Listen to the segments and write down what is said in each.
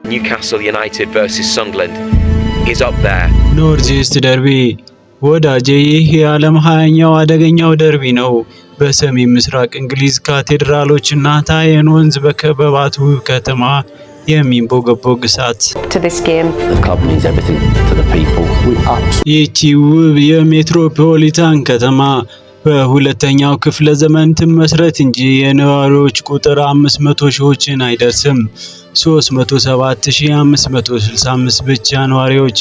Newcastle United versus Sunderland is up there. ኖርዝ ኢስት ደርቢ ወዳጄ ይህ የዓለም 20ኛው አደገኛው ደርቢ ነው። በሰሜን ምስራቅ እንግሊዝ ካቴድራሎችና ታየን ወንዝ በከበባት ውብ ከተማ የሚንቦገቦግ እሳት። ይህቺ ውብ የሜትሮፖሊታን ከተማ በሁለተኛው ክፍለ ዘመን ትመስረት እንጂ የነዋሪዎች ቁጥር 500 ሺዎችን አይደርስም። 307565 ብቻ ነዋሪዎች።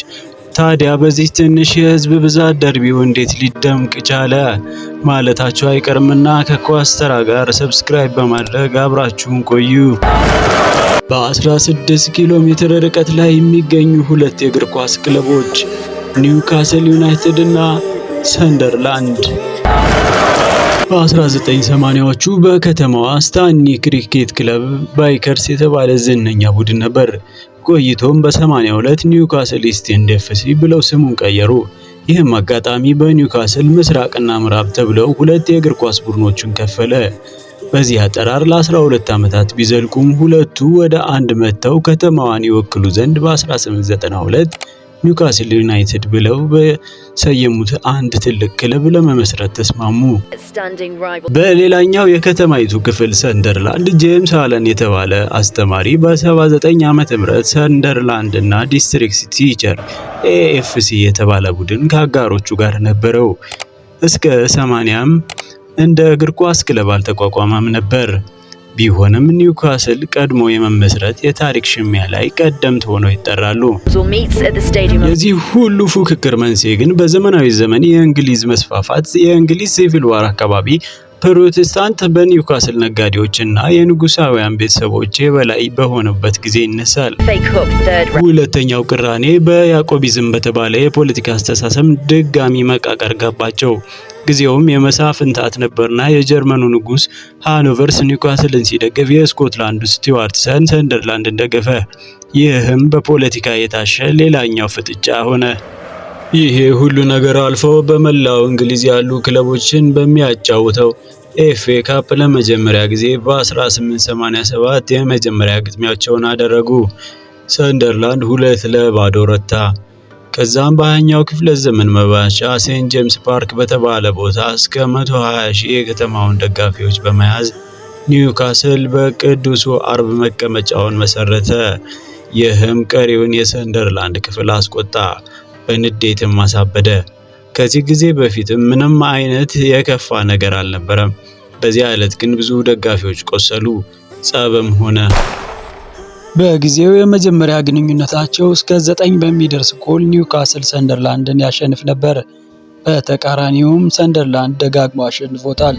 ታዲያ በዚህ ትንሽ የህዝብ ብዛት ደርቢው እንዴት ሊደምቅ ቻለ ማለታችሁ አይቀርምና ከኳስ ተራ ጋር ሰብስክራይብ በማድረግ አብራችሁን ቆዩ። በ16 ኪሎ ሜትር ርቀት ላይ የሚገኙ ሁለት የእግር ኳስ ክለቦች ኒውካስል ዩናይትድ እና ሰንደርላንድ። በ1980ዎቹ በከተማዋ ስታንሊ ክሪኬት ክለብ ባይከርስ የተባለ ዝነኛ ቡድን ነበር። ቆይቶም በ82 ኒውካስል ኢስት ኤንድ ኤፍሲ ብለው ስሙን ቀየሩ። ይህም አጋጣሚ በኒውካስል ምስራቅና ምዕራብ ተብለው ሁለት የእግር ኳስ ቡድኖችን ከፈለ። በዚህ አጠራር ለ12 ዓመታት ቢዘልቁም ሁለቱ ወደ አንድ መጥተው ከተማዋን ይወክሉ ዘንድ በ1892 ኒውካስል ዩናይትድ ብለው በሰየሙት አንድ ትልቅ ክለብ ለመመስረት ተስማሙ። በሌላኛው የከተማይቱ ክፍል ሰንደርላንድ ጄምስ አለን የተባለ አስተማሪ በ79 ዓመተ ምህረት ሰንደርላንድ እና ዲስትሪክት ቲቸር ኤኤፍሲ የተባለ ቡድን ከአጋሮቹ ጋር ነበረው። እስከ 80ም እንደ እግር ኳስ ክለብ አልተቋቋመም ነበር። ቢሆንም ኒውካስል ቀድሞ የመመስረት የታሪክ ሽሚያ ላይ ቀደምት ሆነው ይጠራሉ። የዚህ ሁሉ ፉክክር መንስኤ ግን በዘመናዊ ዘመን የእንግሊዝ መስፋፋት የእንግሊዝ ሲቪል ዋር አካባቢ ፕሮቴስታንት በኒውካስል ነጋዴዎችና የንጉሳውያን ቤተሰቦች የበላይ በሆነበት ጊዜ ይነሳል። ሁለተኛው ቅራኔ በያዕቆቢዝም በተባለ የፖለቲካ አስተሳሰብ ድጋሚ መቃቀር ገባቸው። ጊዜውም የመሳፍንታት ነበርና የጀርመኑ ንጉስ ሃኖቨርስ ኒውካስልን ሲደግፍ የስኮትላንዱ ስቲዋርትሰን ሰንደርላንድን ደገፈ። ይህም በፖለቲካ የታሸ ሌላኛው ፍጥጫ ሆነ። ይሄ ሁሉ ነገር አልፎ በመላው እንግሊዝ ያሉ ክለቦችን በሚያጫውተው ኤፍኤ ካፕ ለመጀመሪያ ጊዜ በ1887 የመጀመሪያ ግጥሚያቸውን አደረጉ። ሰንደርላንድ 2-0 ረታ። ከዛም በ20ኛው ክፍለ ዘመን መባቻ ሴንት ጄምስ ፓርክ በተባለ ቦታ እስከ 120 ሺህ የከተማውን ደጋፊዎች በመያዝ ኒውካስል በቅዱሱ አርብ መቀመጫውን መሰረተ። ይህም ቀሪውን የሰንደርላንድ ክፍል አስቆጣ፣ በንዴትም አሳበደ። ከዚህ ጊዜ በፊትም ምንም አይነት የከፋ ነገር አልነበረም። በዚያ ዕለት ግን ብዙ ደጋፊዎች ቆሰሉ፣ ጸብም ሆነ። በጊዜው የመጀመሪያ ግንኙነታቸው እስከ 9 በሚደርስ ጎል ኒውካስል ሰንደርላንድን ያሸንፍ ነበር። በተቃራኒውም ሰንደርላንድ ደጋግሞ አሸንፎታል።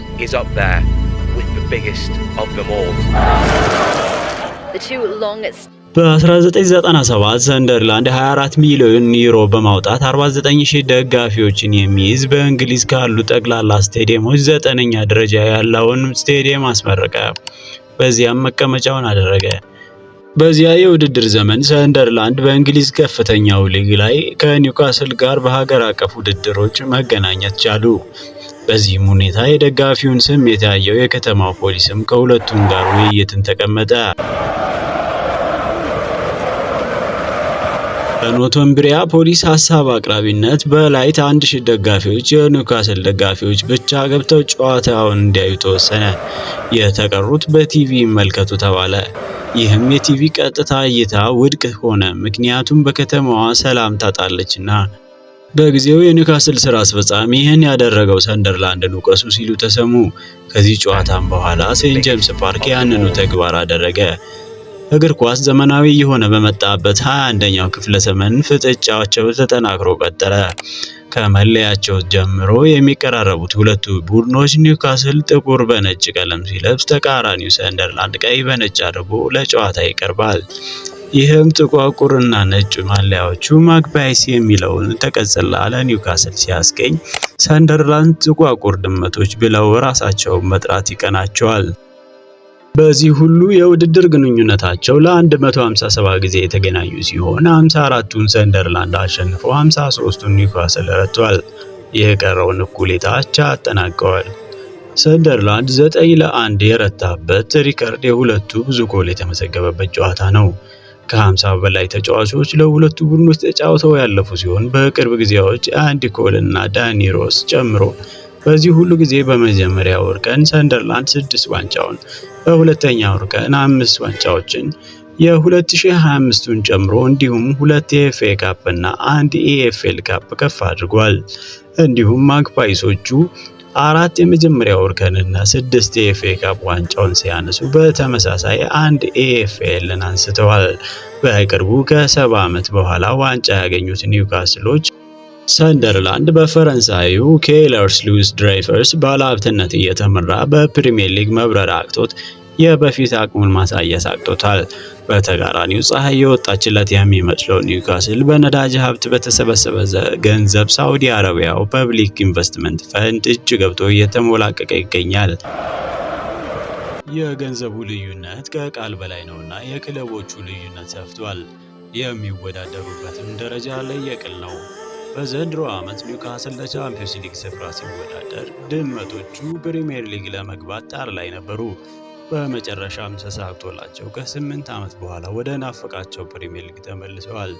በ1997 ሰንደርላንድ 24 ሚሊዮን ዩሮ በማውጣት 49,000 ደጋፊዎችን የሚይዝ በእንግሊዝ ካሉ ጠቅላላ ስቴዲየሞች 9ኛ ደረጃ ያለውን ስቴዲየም አስመረቀ። በዚያም መቀመጫውን አደረገ። በዚያ የውድድር ዘመን ሰንደርላንድ በእንግሊዝ ከፍተኛው ሊግ ላይ ከኒውካስል ጋር በሀገር አቀፍ ውድድሮች መገናኘት ቻሉ። በዚህም ሁኔታ የደጋፊውን ስሜት ያየው የከተማው ፖሊስም ከሁለቱም ጋር ውይይትን ተቀመጠ። በኖርቶምብሪያ ፖሊስ ሐሳብ አቅራቢነት በላይት 1000 ደጋፊዎች የኒውካስል ደጋፊዎች ብቻ ገብተው ጨዋታውን እንዲያዩ ተወሰነ። የተቀሩት በቲቪ ይመልከቱ ተባለ። ይህም የቲቪ ቀጥታ እይታ ውድቅ ሆነ፣ ምክንያቱም በከተማዋ ሰላም ታጣለችና። በጊዜው የኒውካስል ስራ አስፈጻሚ ይህን ያደረገው ሰንደርላንድን ውቀሱ ሲሉ ተሰሙ። ከዚህ ጨዋታም በኋላ ሴንት ጄምስ ፓርክ ያንኑ ተግባር አደረገ። እግር ኳስ ዘመናዊ የሆነ በመጣበት 21ኛው ክፍለ ዘመን ፍጥጫቸው ተጠናክሮ ቀጠለ። ከመለያቸው ጀምሮ የሚቀራረቡት ሁለቱ ቡድኖች ኒውካስል ጥቁር በነጭ ቀለም ሲለብስ፣ ተቃራኒው ሰንደርላንድ ቀይ በነጭ አድርጎ ለጨዋታ ይቀርባል። ይህም ጥቋቁርና ነጭ ማሊያዎቹ ማግፓይስ የሚለውን ተቀጽላ ለኒውካስል ሲያስገኝ፣ ሰንደርላንድ ጥቋቁር ድመቶች ብለው ራሳቸውን መጥራት ይቀናቸዋል። በዚህ ሁሉ የውድድር ግንኙነታቸው ለ157 ጊዜ የተገናኙ ሲሆን 54ቱን ሰንደርላንድ አሸንፎ 53ቱን ኒውካስል ረቷል። የቀረውን እኩሌታ አቻ አጠናቀዋል። ሰንደርላንድ 9-1 የረታበት ሪከርድ የሁለቱ ብዙ ጎል የተመዘገበበት ጨዋታ ነው። ከ50 በላይ ተጫዋቾች ለሁለቱ ቡድኖች ተጫውተው ያለፉ ሲሆን በቅርብ ጊዜያዎች አንዲ ኮል እና ዳኒ ሮስ ጨምሮ በዚህ ሁሉ ጊዜ በመጀመሪያው እርከን ሰንደርላንድ 6 ዋንጫውን፣ በሁለተኛው እርከን 5 ዋንጫዎችን የ2025ን ጨምሮ እንዲሁም 2 የኤፍኤ ካፕ እና 1 የኤፍኤል ካፕ ከፍ አድርጓል። እንዲሁም ማግፓይሶቹ 4 የመጀመሪያው እርከንና 6 የኤፍኤ ካፕ ዋንጫውን ሲያነሱ በተመሳሳይ 1 ኤኤፍኤልን አንስተዋል። በቅርቡ ከ70 ዓመት በኋላ ዋንጫ ያገኙት ኒውካስሎች ሰንደርላንድ በፈረንሳዩ ኬይለርስ-ሉዊስ ድሬይፈርስ ባለሀብትነት እየተመራ በፕሪሚየር ሊግ መብረር አቅቶት የበፊት አቅሙን ማሳየት አቅቶታል። በተቃራኒው ፀሐይ የወጣችለት የሚመስለው ኒውካስል በነዳጅ ሀብት በተሰበሰበ ገንዘብ ሳዑዲ አረቢያው ፐብሊክ ኢንቨስትመንት ፈንድ እጅ ገብቶ እየተሞላቀቀ ይገኛል። የገንዘቡ ልዩነት ከቃል በላይ ነውና የክለቦቹ ልዩነት ሰፍቷል። የሚወዳደሩበትም ደረጃ ለየቅል ነው። በዘንድሮ ዓመት ኒውካስል ለቻምፒዮንስ ሊግ ስፍራ ሲወዳደር ድመቶቹ ፕሪሚየር ሊግ ለመግባት ጣር ላይ ነበሩ። በመጨረሻም ተሳክቶላቸው ከ8 ዓመት በኋላ ወደ ናፈቃቸው ፕሪሚየር ሊግ ተመልሰዋል።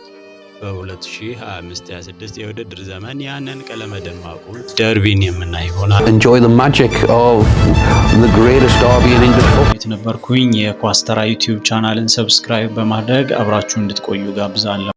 በ2025-26 የውድድር ዘመን ያንን ቀለመ ደማቁን ደርቢን የምናይ ይሆናል። Enjoy the magic of the greatest derby in English football. ነበርኩኝ። የኳስተራ ዩቲዩብ ቻናልን ሰብስክራይብ በማድረግ አብራችሁ እንድትቆዩ ጋብዛለሁ።